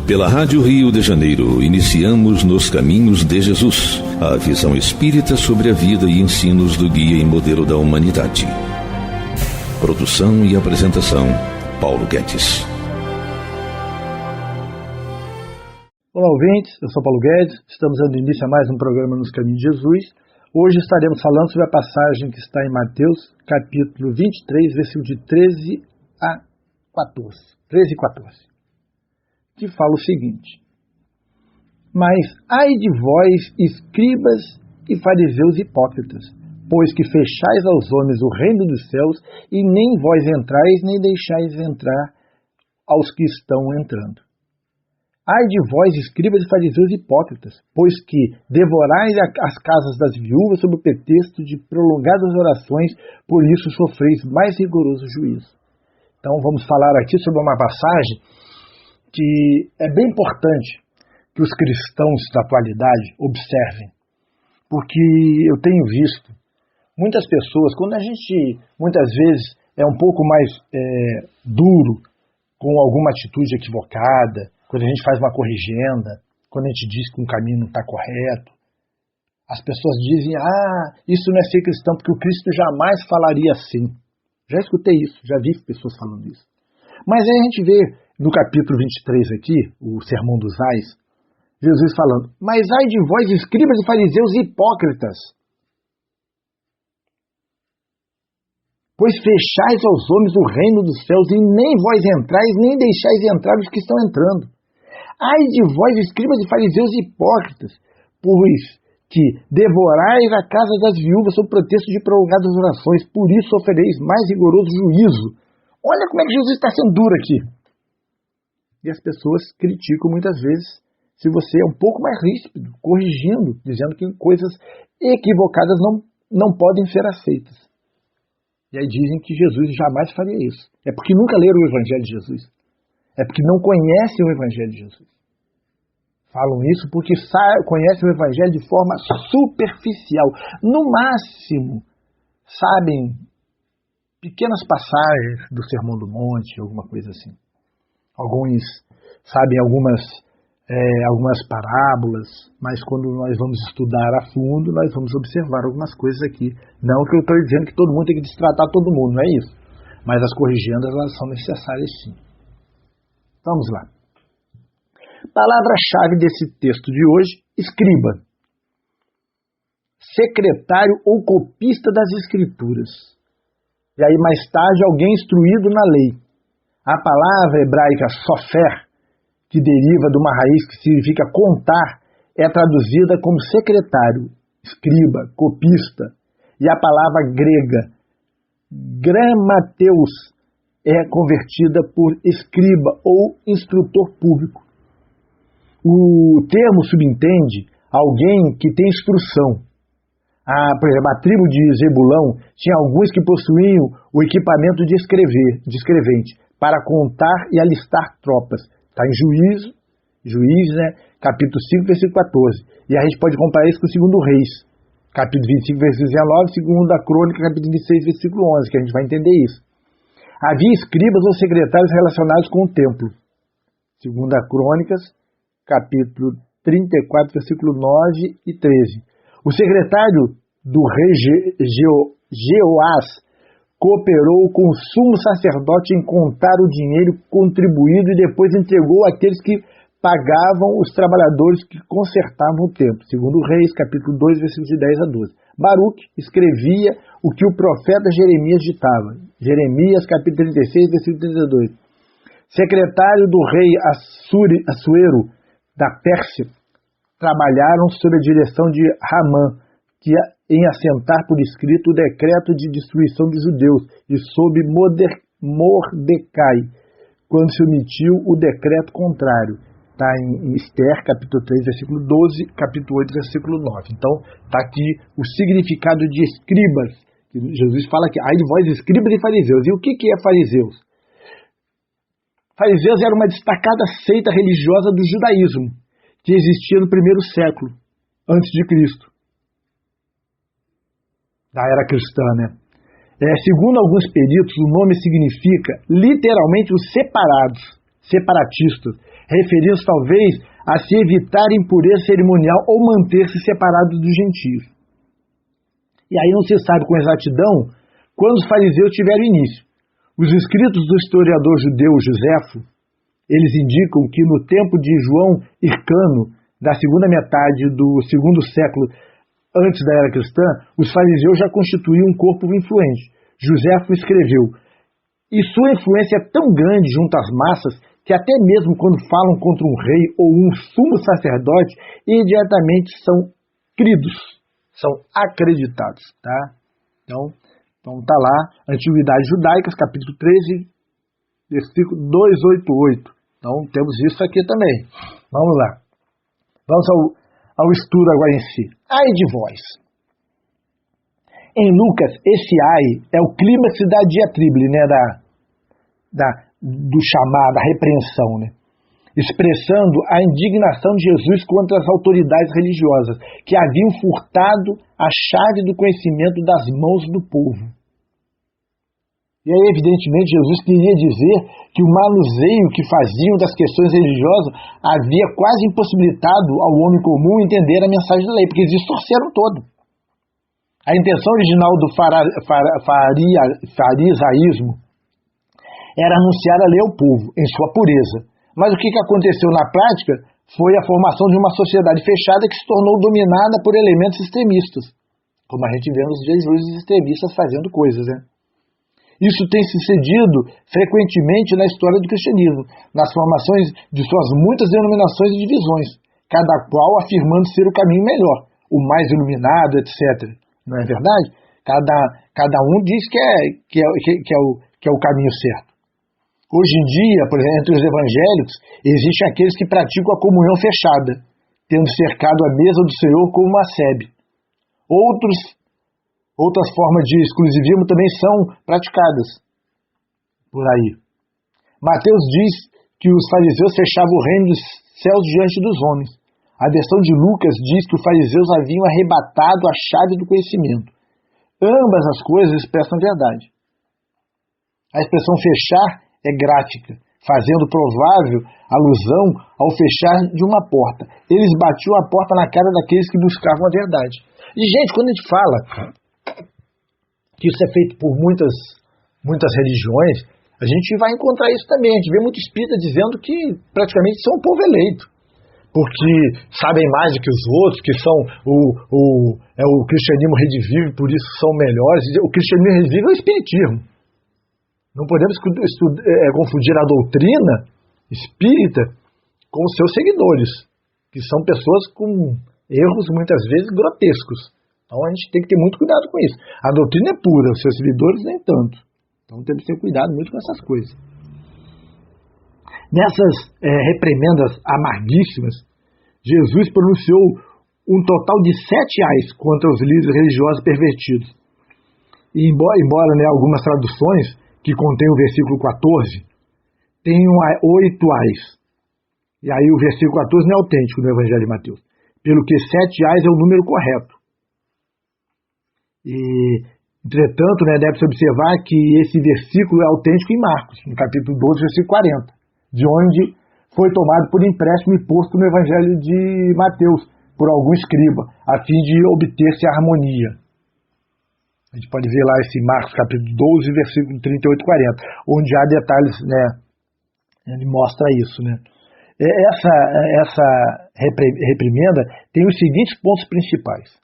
Pela Rádio Rio de Janeiro, iniciamos Nos Caminhos de Jesus, a visão espírita sobre a vida e ensinos do guia e modelo da humanidade. Produção e apresentação, Paulo Guedes. Olá, ouvintes, eu sou Paulo Guedes, estamos dando início a mais um programa Nos Caminhos de Jesus. Hoje estaremos falando sobre a passagem que está em Mateus, capítulo 23, versículo de 13 a 14, que fala o seguinte: Mas ai de vós, escribas e fariseus hipócritas, pois que fechais aos homens o reino dos céus, e nem vós entrais, nem deixais entrar aos que estão entrando. Ai de vós, escribas e fariseus hipócritas, pois que devorais as casas das viúvas sob o pretexto de prolongadas orações, por isso sofreis mais rigoroso juízo. Então vamos falar aqui sobre uma passagem que é bem importante que os cristãos da atualidade observem, porque eu tenho visto muitas pessoas, quando a gente muitas vezes é um pouco mais duro com alguma atitude equivocada, quando a gente faz uma corrigenda, quando a gente diz que um caminho não está correto, as pessoas dizem, isso não é ser cristão, porque o Cristo jamais falaria assim. Já escutei isso, já vi pessoas falando isso. Mas aí a gente vê no capítulo 23 aqui, o Sermão dos Ais, Jesus falando, mas ai de vós, escribas e fariseus hipócritas, pois fechais aos homens o reino dos céus, e nem vós entrais, nem deixais entrar os que estão entrando. Ai de vós, escribas e fariseus hipócritas, pois que devorais a casa das viúvas sob pretexto de prolongadas orações, por isso sofrereis mais rigoroso juízo. Olha como é que Jesus está sendo duro aqui. E as pessoas criticam muitas vezes se você é um pouco mais ríspido, corrigindo, dizendo que coisas equivocadas não podem ser aceitas. E aí dizem que Jesus jamais faria isso. É porque nunca leram o Evangelho de Jesus. É porque não conhecem o Evangelho de Jesus. Falam isso porque conhecem o Evangelho de forma superficial. No máximo, sabem pequenas passagens do Sermão do Monte, alguma coisa assim. Alguns sabem algumas parábolas, mas quando nós vamos estudar a fundo, nós vamos observar algumas coisas aqui. Não que eu estou dizendo que todo mundo tem que destratar todo mundo, não é isso. Mas as corrigendas, elas são necessárias sim. Vamos lá. Palavra-chave desse texto de hoje, escriba. Secretário ou copista das Escrituras. E aí mais tarde alguém instruído na lei. A palavra hebraica sofer, que deriva de uma raiz que significa contar, é traduzida como secretário, escriba, copista. E a palavra grega gramateus é convertida por escriba ou instrutor público. O termo subentende alguém que tem instrução. Por exemplo, a tribo de Zebulão tinha alguns que possuíam o equipamento de escrevente para contar e alistar tropas. Está em Juízes, capítulo 5, versículo 14. E a gente pode comparar isso com o 2 Reis, capítulo 25, versículo 19, 2 Crônica, capítulo 26, versículo 11, que a gente vai entender isso. Havia escribas ou secretários relacionados com o templo. 2 Crônicas, capítulo 34, versículo 9 e 13. O secretário do rei Jeoás cooperou com o sumo sacerdote em contar o dinheiro contribuído e depois entregou àqueles que pagavam os trabalhadores que consertavam o templo. 2 Reis, capítulo 2, versículos de 10 a 12. Baruque escrevia o que o profeta Jeremias ditava. Jeremias, capítulo 36, versículo 32. Secretário do rei Assuero, da Pérsia, trabalharam sob a direção de Ramã, em assentar por escrito o decreto de destruição dos judeus, e sob Mordecai, quando se omitiu o decreto contrário. Está em Esther, capítulo 3, versículo 12, capítulo 8, versículo 9. Então, está aqui o significado de escribas. Jesus fala que, ai de vós, escribas e fariseus. E o que é fariseus? Fariseus era uma destacada seita religiosa do judaísmo, que existia no primeiro século, antes de Cristo, da era cristã, né? Segundo alguns peritos, o nome significa literalmente os separados, separatistas, referindo-se talvez a se evitar impureza cerimonial ou manter-se separado dos gentios. E aí não se sabe com exatidão quando os fariseus tiveram início. Os escritos do historiador judeu Joséfo, eles indicam que no tempo de João Hircano, da segunda metade do segundo século antes da era cristã, os fariseus já constituíam um corpo influente. Joséfo escreveu: e sua influência é tão grande junto às massas que até mesmo quando falam contra um rei ou um sumo sacerdote, imediatamente são cridos, são acreditados, tá? Então tá lá, Antiguidades Judaicas, capítulo 13, versículo 288. Então temos isso aqui também. Vamos lá. Vamos ao estudo agora em si. Ai de vós. Em Lucas, esse ai é o clímax da diatribe, né, do chamado, da repreensão, né, expressando a indignação de Jesus contra as autoridades religiosas, que haviam furtado a chave do conhecimento das mãos do povo. E aí, evidentemente, Jesus queria dizer que o manuseio que faziam das questões religiosas havia quase impossibilitado ao homem comum entender a mensagem da lei, porque eles distorceram todo. A intenção original do farisaísmo era anunciar a lei ao povo, em sua pureza. Mas o que aconteceu na prática foi a formação de uma sociedade fechada que se tornou dominada por elementos extremistas, como a gente vê nos dias de hoje os extremistas fazendo coisas, né? Isso tem sucedido frequentemente na história do cristianismo, nas formações de suas muitas denominações e divisões, cada qual afirmando ser o caminho melhor, o mais iluminado, etc. Não é verdade? Cada um diz que é o caminho certo. Hoje em dia, por exemplo, entre os evangélicos, existem aqueles que praticam a comunhão fechada, tendo cercado a mesa do Senhor como uma sebe. Outras formas de exclusivismo também são praticadas por aí. Mateus diz que os fariseus fechavam o reino dos céus diante dos homens. A versão de Lucas diz que os fariseus haviam arrebatado a chave do conhecimento. Ambas as coisas expressam a verdade. A expressão fechar é gráfica, fazendo provável alusão ao fechar de uma porta. Eles batiam a porta na cara daqueles que buscavam a verdade. E, gente, quando a gente fala que isso é feito por muitas religiões, a gente vai encontrar isso também. A gente vê muito espírita dizendo que praticamente são um povo eleito, porque sabem mais do que os outros, que são o cristianismo redivivo, por isso são melhores. O cristianismo redivivo é o espiritismo. Não podemos confundir a doutrina espírita com os seus seguidores, que são pessoas com erros muitas vezes grotescos. Então a gente tem que ter muito cuidado com isso. A doutrina é pura, os seus seguidores nem tanto. Então temos que ter cuidado muito com essas coisas. Nessas reprimendas amarguíssimas, Jesus pronunciou um total de 7 ais contra os líderes religiosos pervertidos. E embora algumas traduções que contêm o versículo 14 tenham 8 ais. E aí o versículo 14 não é autêntico no Evangelho de Mateus. Pelo que 7 ais é o número correto. E, entretanto, deve-se observar que esse versículo é autêntico em Marcos, no capítulo 12, versículo 40, de onde foi tomado por empréstimo e posto no Evangelho de Mateus, por algum escriba, a fim de obter-se a harmonia. A gente pode ver lá esse Marcos, capítulo 12, versículo 38 e 40, onde há detalhes, ele mostra isso, Essa reprimenda tem os seguintes pontos principais.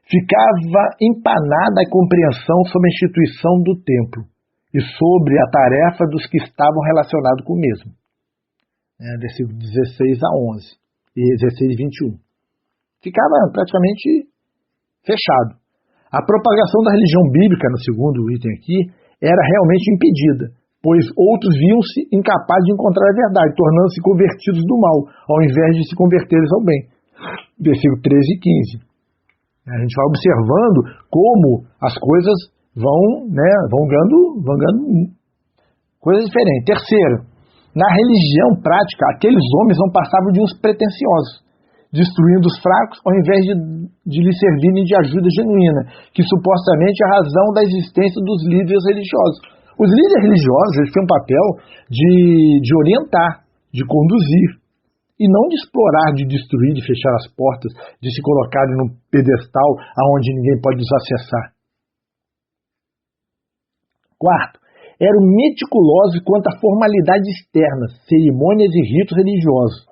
Ficava empanada a compreensão sobre a instituição do templo e sobre a tarefa dos que estavam relacionados com o mesmo. Versículo 16 a 11 e 16 e 21. Ficava praticamente fechado. A propagação da religião bíblica, no segundo item aqui, era realmente impedida, pois outros viam-se incapazes de encontrar a verdade, tornando-se convertidos do mal, ao invés de se converterem ao bem. Versículo 13 e 15. A gente vai observando como as coisas vão ganhando coisas diferentes. Terceiro, na religião prática, aqueles homens não passavam de uns pretensiosos, destruindo os fracos ao invés de lhes servirem de ajuda genuína, que supostamente é a razão da existência dos líderes religiosos. Os líderes religiosos eles têm um papel de orientar, de conduzir, e não de explorar, de destruir, de fechar as portas, de se colocar num pedestal aonde ninguém pode os acessar. Quarto, eram meticulosos quanto a formalidades externas, cerimônias e ritos religiosos,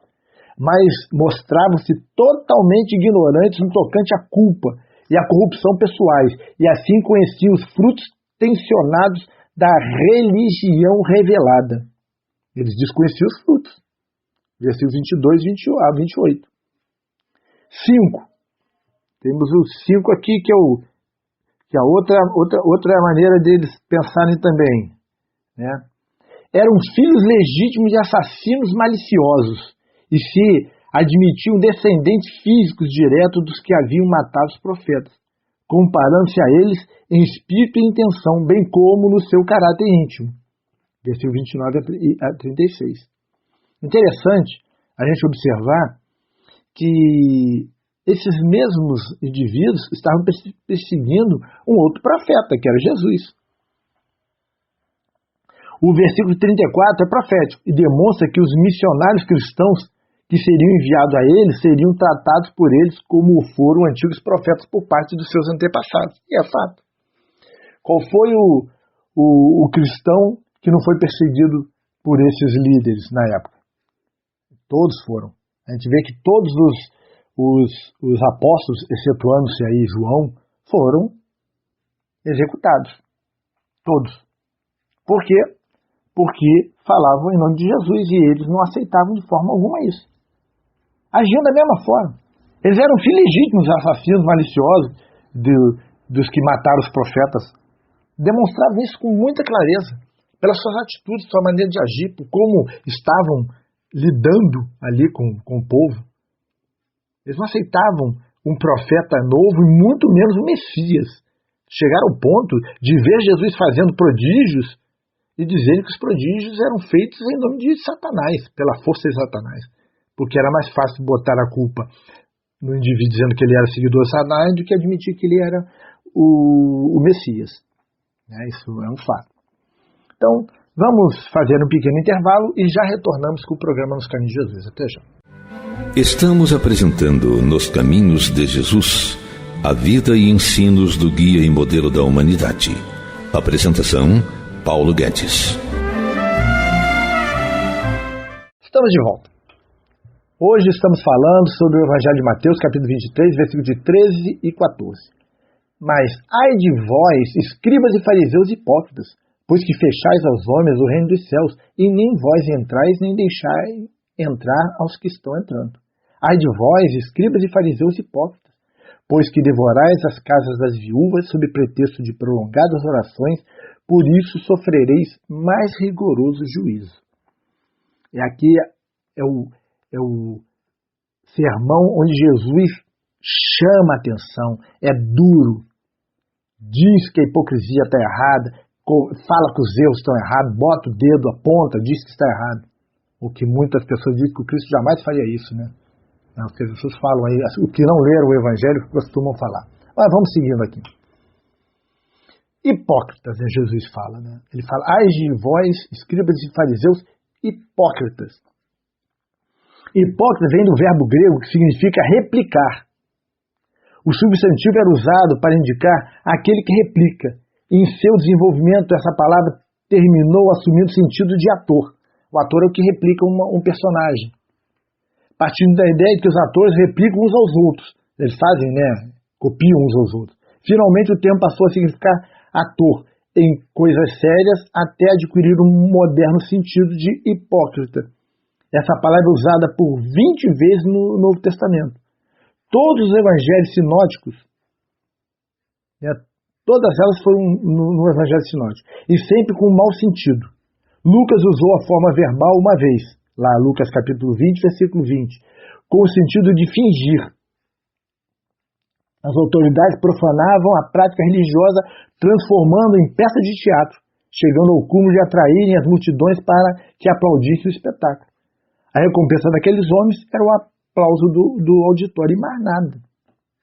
mas mostravam-se totalmente ignorantes no tocante à culpa e à corrupção pessoais, e assim conheciam os frutos tensionados da religião revelada. Eles desconheciam os frutos. Versículos 22 a 28. 5. Temos o 5 aqui, que é outra maneira deles pensarem também. Né? Eram filhos legítimos de assassinos maliciosos e se admitiam descendentes físicos diretos dos que haviam matado os profetas, comparando-se a eles em espírito e intenção, bem como no seu caráter íntimo. Versículo 29 a 36. Interessante a gente observar que esses mesmos indivíduos estavam perseguindo um outro profeta, que era Jesus. O versículo 34 é profético e demonstra que os missionários cristãos que seriam enviados a eles seriam tratados por eles como foram antigos profetas por parte dos seus antepassados. E é fato. Qual foi o cristão que não foi perseguido por esses líderes na época? Todos foram. A gente vê que todos os apóstolos, excetuando-se aí João, foram executados. Todos. Por quê? Porque falavam em nome de Jesus e eles não aceitavam de forma alguma isso. Agiam da mesma forma. Eles eram filhos legítimos, assassinos maliciosos dos que mataram os profetas. Demonstravam isso com muita clareza, pelas suas atitudes, sua maneira de agir, por como estavam lidando ali com o povo. Eles não aceitavam um profeta novo e muito menos o Messias. Chegaram ao ponto de ver Jesus fazendo prodígios e dizerem que os prodígios eram feitos em nome de Satanás, pela força de Satanás. Porque era mais fácil botar a culpa no indivíduo dizendo que ele era seguidor de Satanás do que admitir que ele era o Messias. Isso é um fato. Então, vamos fazer um pequeno intervalo e já retornamos com o programa Nos Caminhos de Jesus. Até já. Estamos apresentando Nos Caminhos de Jesus, a vida e ensinos do guia e modelo da humanidade. Apresentação, Paulo Guedes. Estamos de volta. Hoje estamos falando sobre o Evangelho de Mateus, capítulo 23, versículos de 13 e 14. Mas, ai de vós, escribas e fariseus hipócritas, pois que fechais aos homens o reino dos céus, e nem vós entrais, nem deixais entrar aos que estão entrando. Ai de vós, escribas e fariseus hipócritas, pois que devorais as casas das viúvas sob pretexto de prolongadas orações, por isso sofrereis mais rigoroso juízo. E aqui é o sermão onde Jesus chama a atenção, é duro, diz que a hipocrisia está errada, fala que os erros estão errados, bota o dedo, aponta, diz que está errado. O que muitas pessoas dizem que o Cristo jamais faria isso, né? As pessoas falam aí, o que não leram o Evangelho costumam falar. Mas vamos seguindo aqui. Hipócritas, né, Jesus fala, né? Ele fala, ai de vós, escribas e fariseus, hipócritas. Hipócrita vem do verbo grego que significa replicar. O substantivo era usado para indicar aquele que replica. Em seu desenvolvimento, essa palavra terminou assumindo o sentido de ator. O ator é o que replica um personagem. Partindo da ideia de que os atores replicam uns aos outros. Eles fazem, né? Copiam uns aos outros. Finalmente, o termo passou a significar ator em coisas sérias até adquirir um moderno sentido de hipócrita. Essa palavra é usada por 20 vezes no Novo Testamento. Todos os evangelhos sinóticos, né, todas elas foram no evangelho sinótico, e sempre com um mau sentido. Lucas usou a forma verbal uma vez, lá Lucas capítulo 20, versículo 20, com o sentido de fingir. As autoridades profanavam a prática religiosa, transformando em peça de teatro, chegando ao cúmulo de atraírem as multidões para que aplaudissem o espetáculo. A recompensa daqueles homens era o aplauso do auditório e mais nada.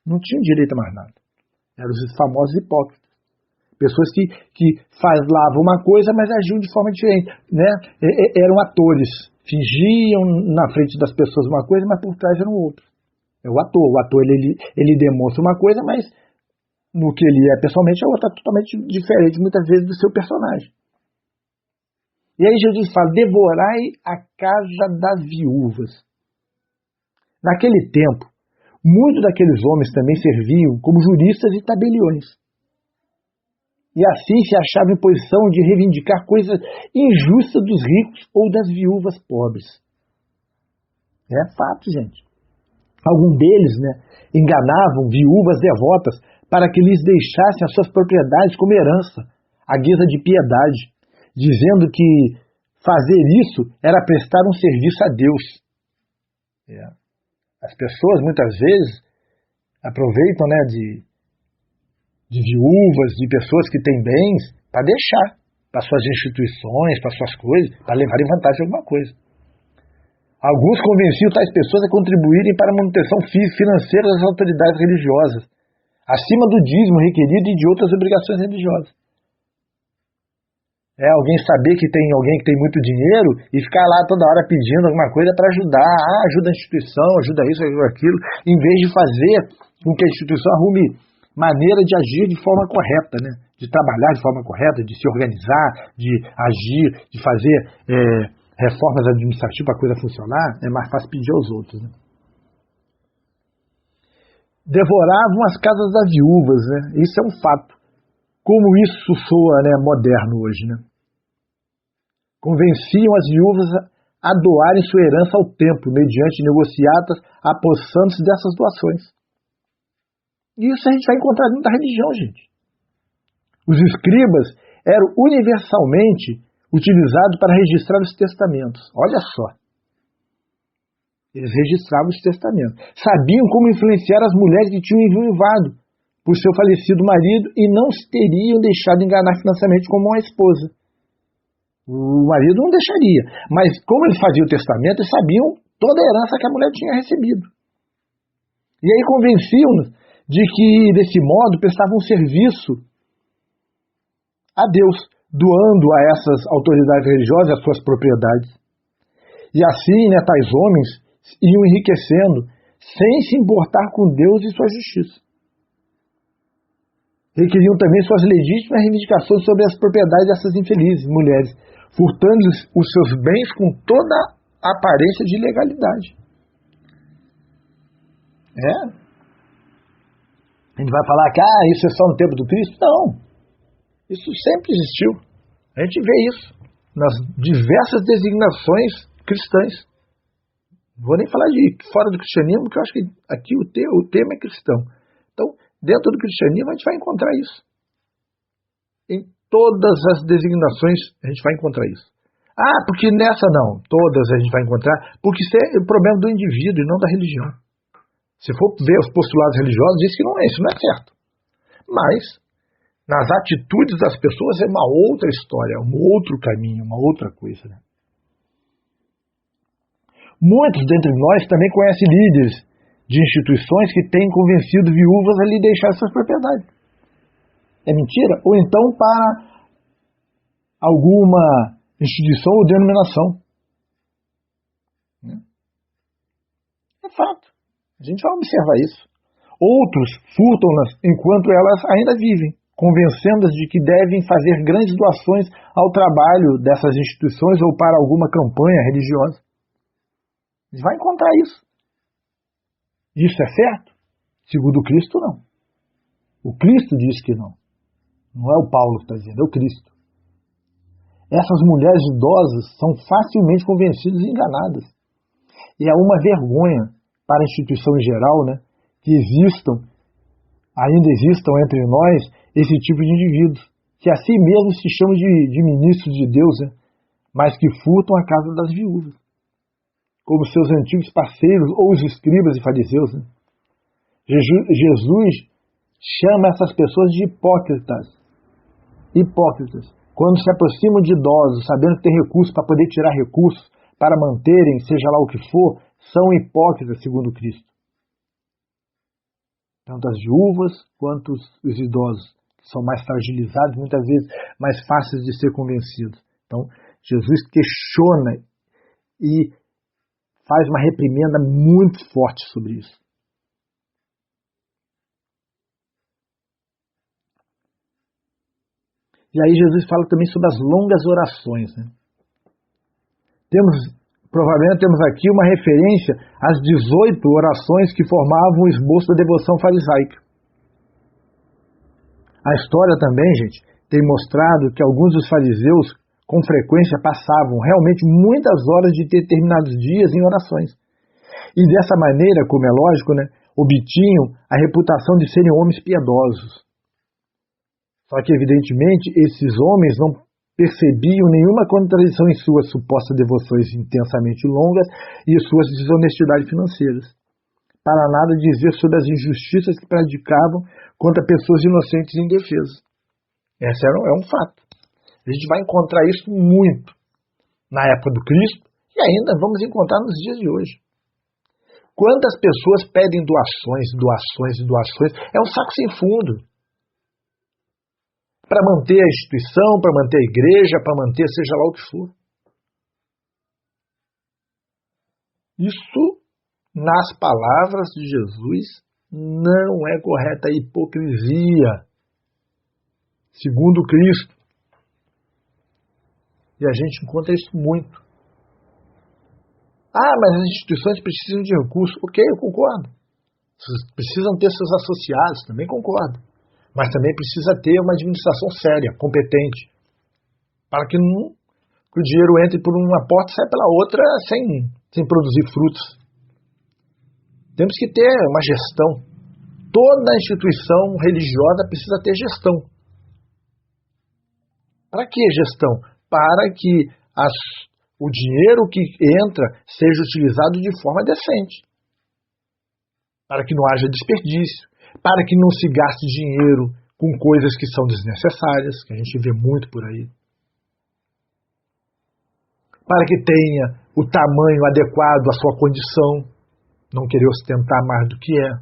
Não tinham direito a mais nada. Eram os famosos hipócritas. Pessoas que falavam uma coisa, mas agiam de forma diferente. Né? Eram atores. fingiam na frente das pessoas uma coisa, mas por trás eram outra. É o ator. O ator ele demonstra uma coisa, mas no que ele é pessoalmente é outra totalmente diferente, muitas vezes, do seu personagem. E aí Jesus fala, devorai a casa das viúvas. Naquele tempo, muitos daqueles homens também serviam como juristas e tabeliões. E assim se achavam em posição de reivindicar coisas injustas dos ricos ou das viúvas pobres. É fato, gente. Alguns deles, enganavam viúvas devotas para que lhes deixassem as suas propriedades como herança, à guisa de piedade, dizendo que fazer isso era prestar um serviço a Deus. As pessoas, muitas vezes, aproveitam de viúvas, de pessoas que têm bens, para deixar para suas instituições, para suas coisas, para levarem vantagem de alguma coisa. Alguns convenciam tais pessoas a contribuírem para a manutenção financeira das autoridades religiosas, acima do dízimo requerido e de outras obrigações religiosas. Alguém saber que tem alguém que tem muito dinheiro e ficar lá toda hora pedindo alguma coisa para ajudar. Ajuda a instituição, ajuda isso, ajuda aquilo, em vez de fazer com que a instituição arrume maneira de agir de forma correta, de trabalhar de forma correta, de se organizar, de agir, de fazer reformas administrativas para a coisa funcionar. É mais fácil pedir aos outros. Devoravam as casas das viúvas, isso é um fato. Como isso soa moderno hoje, Convenciam as viúvas a doarem sua herança ao templo, mediante negociatas, apossando-se dessas doações. E isso a gente vai encontrar dentro da religião, gente. Os escribas eram universalmente utilizados para registrar os testamentos. Olha só. Eles registravam os testamentos. Sabiam como influenciar as mulheres que tinham enviuvado por seu falecido marido e não se teriam deixado enganar financeiramente como uma esposa. O marido não deixaria. Mas como eles faziam o testamento, eles sabiam toda a herança que a mulher tinha recebido. E aí convenciam-nos de que, desse modo, prestavam um serviço a Deus, doando a essas autoridades religiosas as suas propriedades. E assim, tais homens iam enriquecendo, sem se importar com Deus e sua justiça. Requeriam também suas legítimas reivindicações sobre as propriedades dessas infelizes mulheres, furtando os seus bens com toda a aparência de legalidade. A gente vai falar que isso é só no tempo do Cristo? Não. Isso sempre existiu. A gente vê isso nas diversas designações cristãs. Não vou nem falar de fora do cristianismo, porque eu acho que aqui o tema é cristão. Então, dentro do cristianismo a gente vai encontrar isso. Em todas as designações a gente vai encontrar isso. Porque nessa não. Todas a gente vai encontrar, porque isso é o problema do indivíduo e não da religião. Se for ver os postulados religiosos, diz que isso não é certo. Mas, nas atitudes das pessoas é uma outra história, um outro caminho, uma outra coisa. Muitos dentre nós também conhecem líderes de instituições que têm convencido viúvas a lhe deixar suas propriedades. É mentira? Ou então para alguma instituição ou denominação. É fato. A gente vai observar isso. Outros furtam-nas enquanto elas ainda vivem, convencendo-as de que devem fazer grandes doações ao trabalho dessas instituições ou para alguma campanha religiosa. A gente vai encontrar isso. Isso é certo? Segundo o Cristo, não. O Cristo diz que não. Não é o Paulo que está dizendo, é o Cristo. Essas mulheres idosas são facilmente convencidas e enganadas. E é uma vergonha para a instituição em geral, que ainda existam entre nós esse tipo de indivíduos, que assim mesmo se chamam de ministros de Deus, mas que furtam a casa das viúvas, como seus antigos parceiros ou os escribas e fariseus. Jesus chama essas pessoas de hipócritas. Quando se aproximam de idosos, sabendo que tem recursos para poder tirar recursos, para manterem, seja lá o que for, são hipócritas, segundo Cristo. Tanto as viúvas quanto os idosos, que são mais fragilizados, muitas vezes mais fáceis de ser convencidos. Então, Jesus questiona e faz uma reprimenda muito forte sobre isso. E aí Jesus fala também sobre as longas orações, né? Provavelmente temos aqui uma referência às 18 orações que formavam o esboço da devoção farisaica. A história também, gente, tem mostrado que alguns dos fariseus com frequência passavam realmente muitas horas de determinados dias em orações. E dessa maneira, como é lógico, né, obtinham a reputação de serem homens piedosos. Só que, evidentemente, esses homens não percebiam nenhuma contradição em suas supostas devoções intensamente longas e suas desonestidades financeiras. Para nada dizer sobre as injustiças que praticavam contra pessoas inocentes e indefesas. Esse é um fato. A gente vai encontrar isso muito na época do Cristo e ainda vamos encontrar nos dias de hoje. Quantas pessoas pedem doações, doações e doações? É um saco sem fundo. Para manter a instituição, para manter a igreja, para manter seja lá o que for. Isso, nas palavras de Jesus, não é correta, a hipocrisia, segundo Cristo. E a gente encontra isso muito. Ah, mas as instituições precisam de recursos. Ok, eu concordo. Precisam ter seus associados, também concordo. Mas também precisa ter uma administração séria, competente, para que o dinheiro entre por uma porta e saia pela outra sem produzir frutos. Temos que ter uma gestão. Toda instituição religiosa precisa ter gestão. Para que gestão? Para que o dinheiro que entra seja utilizado de forma decente. Para que não haja desperdício. Para que não se gaste dinheiro com coisas que são desnecessárias, que a gente vê muito por aí. Para que tenha o tamanho adequado à sua condição, não querer ostentar mais do que é.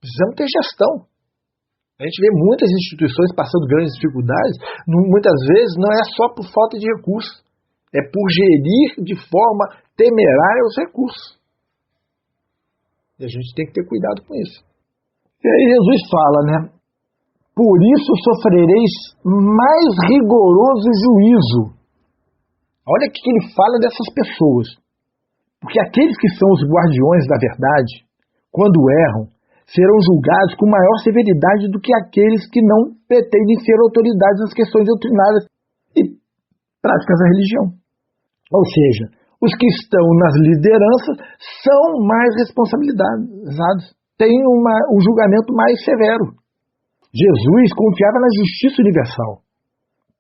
Precisamos ter gestão. A gente vê muitas instituições passando grandes dificuldades, muitas vezes não é só por falta de recursos, é por gerir de forma temerária os recursos. E a gente tem que ter cuidado com isso. E aí Jesus fala, né? Por isso sofrereis mais rigoroso juízo. Olha o que ele fala dessas pessoas. Porque aqueles que são os guardiões da verdade, quando erram, serão julgados com maior severidade do que aqueles que não pretendem ser autoridades nas questões doutrinárias e práticas da religião. Ou seja, os que estão nas lideranças são mais responsabilizados, têm um julgamento mais severo. Jesus confiava na justiça universal,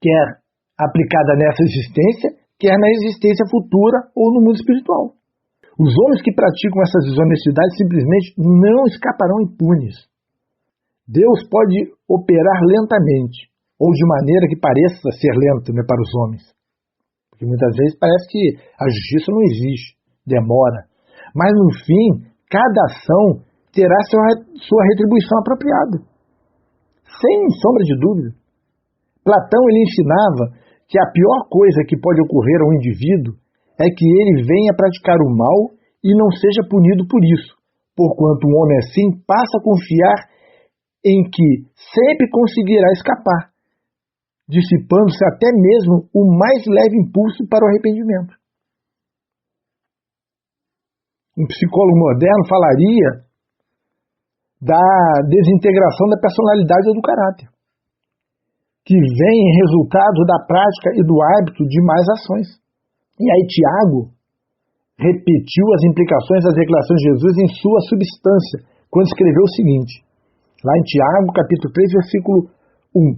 quer aplicada nessa existência, quer na existência futura ou no mundo espiritual. Os homens que praticam essas desonestidades simplesmente não escaparão impunes. Deus pode operar lentamente, ou de maneira que pareça ser lento, né, para os homens. Porque muitas vezes parece que a justiça não existe, demora. Mas no fim, cada ação terá sua retribuição apropriada. Sem sombra de dúvida. Platão ele ensinava que a pior coisa que pode ocorrer a um indivíduo é que ele venha praticar o mal e não seja punido por isso, porquanto um homem assim passa a confiar em que sempre conseguirá escapar, dissipando-se até mesmo o mais leve impulso para o arrependimento. Um psicólogo moderno falaria da desintegração da personalidade ou do caráter, que vem em resultado da prática e do hábito de mais ações. E aí Tiago repetiu as implicações das declarações de Jesus em sua substância, quando escreveu o seguinte, lá em Tiago, capítulo 3, versículo 1.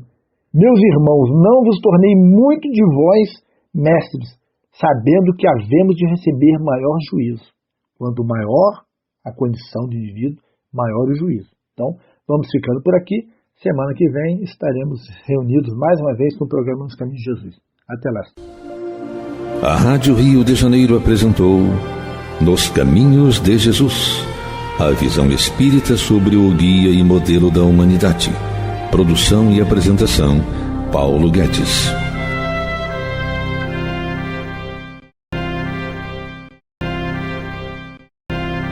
Meus irmãos, não vos tornei muito de vós, mestres, sabendo que havemos de receber maior juízo. Quanto maior a condição do indivíduo, maior o juízo. Então, vamos ficando por aqui. Semana que vem estaremos reunidos mais uma vez com o programa Nos Caminhos de Jesus. Até lá. A Rádio Rio de Janeiro apresentou Nos Caminhos de Jesus, a visão espírita sobre o guia e modelo da humanidade. Produção e apresentação, Paulo Guedes.